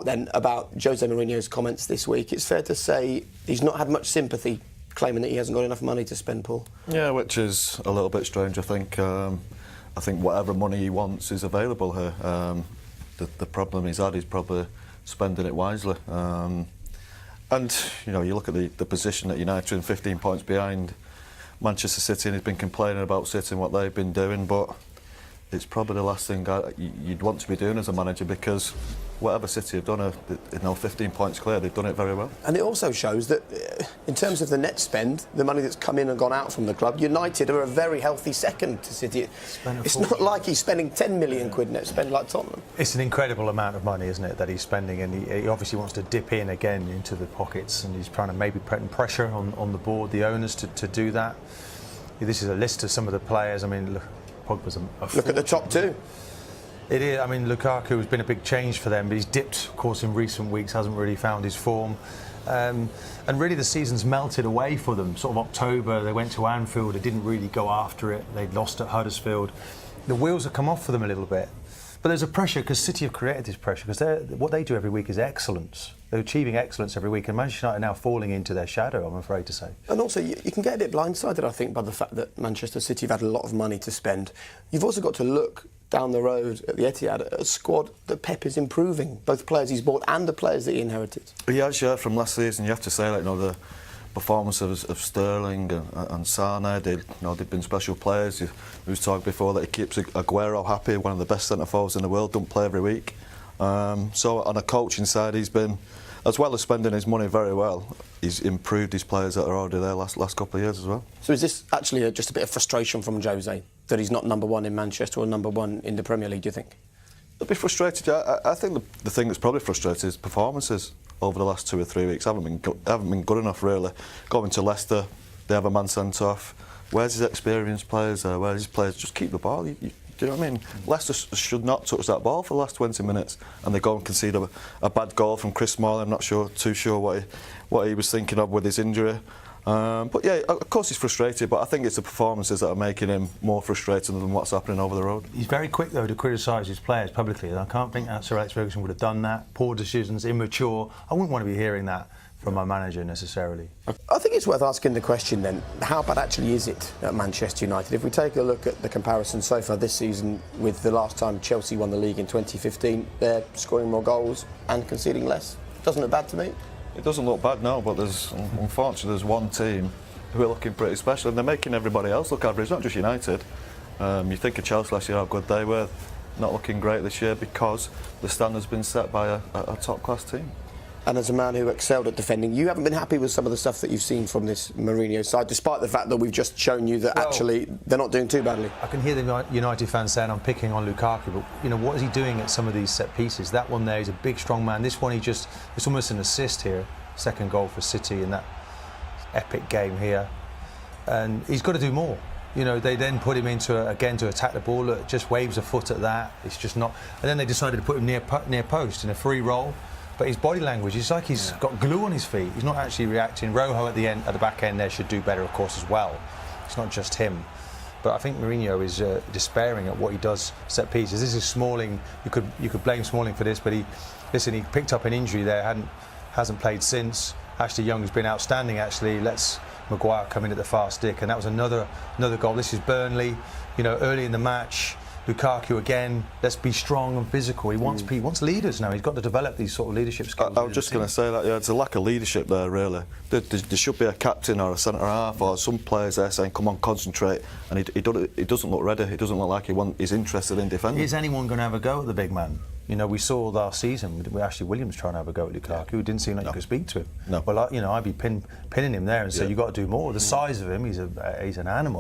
Then about Jose Mourinho's comments this week, it's fair to say he's not had much sympathy, claiming that he hasn't got enough money to spend, Paul. Yeah, which is a little bit strange. I think whatever money he wants is available here. The problem he's had is probably spending it wisely. And you know, you look at the position that United in 15 points behind Manchester City, and he's been complaining about City and what they've been doing, but it's probably the last thing you'd want to be doing as a manager, because whatever City have done, 15 points clear, they've done it very well. And it also shows that, in terms of the net spend, the money that's come in and gone out from the club, United are a very healthy second to City. It's not like he's spending 10 million quid net spend like Tottenham. It's an incredible amount of money, isn't it, that he's spending, and he obviously wants to dip in again into the pockets, and he's trying to maybe put pressure on the board, the owners, to do that. This is a list of some of the players. I mean, look, Pogba's look at the top two. It is. I mean, Lukaku has been a big change for them, but he's dipped, of course, in recent weeks, hasn't really found his form. And really the season's melted away for them. Sort of October, they went to Anfield, they didn't really go after it. They'd lost at Huddersfield. The wheels have come off for them a little bit. But there's a pressure, because City have created this pressure, because what they do every week is excellence. They're achieving excellence every week, and Manchester United are now falling into their shadow, I'm afraid to say. And also, you can get a bit blindsided, I think, by the fact that Manchester City have had a lot of money to spend. You've also got to look down the road at the Etihad, a squad that Pep is improving, both players he's bought and the players that he inherited. Yeah, actually, from last season, you have to say, like, you know, the performance of Sterling and Sane, they've been special players. There was talk before that he keeps Aguero happy, one of the best centre-forwards in the world, don't play every week. So on a coaching side, he's been, as well as spending his money very well, he's improved his players that are already there last couple of years as well. So is this actually just a bit of frustration from Jose, that he's not number one in Manchester or number one in the Premier League, do you think? They'll be frustrated. I think the thing that's probably frustrated is performances over the last 2 or 3 weeks haven't been good enough, really. Going to Leicester, they have a man sent off. Where's his experienced players there? Where's his players? Just keep the ball. Do you know what I mean? Leicester should not touch that ball for the last 20 minutes, and they go and concede a bad goal from Chris Smalling. I'm not too sure what he was thinking of with his injury. But yeah, of course he's frustrated, but I think it's the performances that are making him more frustrated than what's happening over the road. He's very quick, though, to criticise his players publicly, and I can't think that Sir Alex Ferguson would have done that. Poor decisions, immature. I wouldn't want to be hearing that from my manager necessarily. I think it's worth asking the question then, how bad actually is it at Manchester United? If we take a look at the comparison so far this season with the last time Chelsea won the league in 2015, they're scoring more goals and conceding less. Doesn't look bad to me. It doesn't look bad, no, but unfortunately there's one team who are looking pretty special, and they're making everybody else look average, not just United. You think of Chelsea last year, how good they were, not looking great this year because the standard's been set by a top-class team. And as a man who excelled at defending, you haven't been happy with some of the stuff that you've seen from this Mourinho side, despite the fact that we've just shown you that actually they're not doing too badly. I can hear the United fans saying I'm picking on Lukaku, but you know, what is he doing at some of these set pieces? That one there, he's a big, strong man. This one, it's almost an assist here. Second goal for City in that epic game here, and he's got to do more. You know, they then put him into again to attack the ball. Look, just waves a foot at that. It's just not. And then they decided to put him near post in a free roll. But his body language, it's like he's got glue on his feet. He's not actually reacting. Rojo at the back end there should do better, of course, as well. It's not just him. But I think Mourinho is despairing at what he does set pieces. This is Smalling. You could blame Smalling for this, but he picked up an injury there. Hasn't played since. Ashley Young's been outstanding, actually. Lets Maguire come in at the far stick, and that was another goal. This is Burnley, you know, early in the match. Lukaku again. Let's be strong and physical. He wants leaders now. He's got to develop these sort of leadership skills. I was just going to say that, yeah, there's a lack of leadership there, really. There should be a captain or a centre half or some players there saying, "Come on, concentrate." And he doesn't look ready. He doesn't look like he's interested in defending. Is anyone going to have a go at the big man? You know, we saw last season with Ashley Williams trying to have a go at Lukaku. It didn't seem like you could speak to him. No. Well, you know, I'd be pinning him there and say, you've got to do more. The size of him, he's an animal.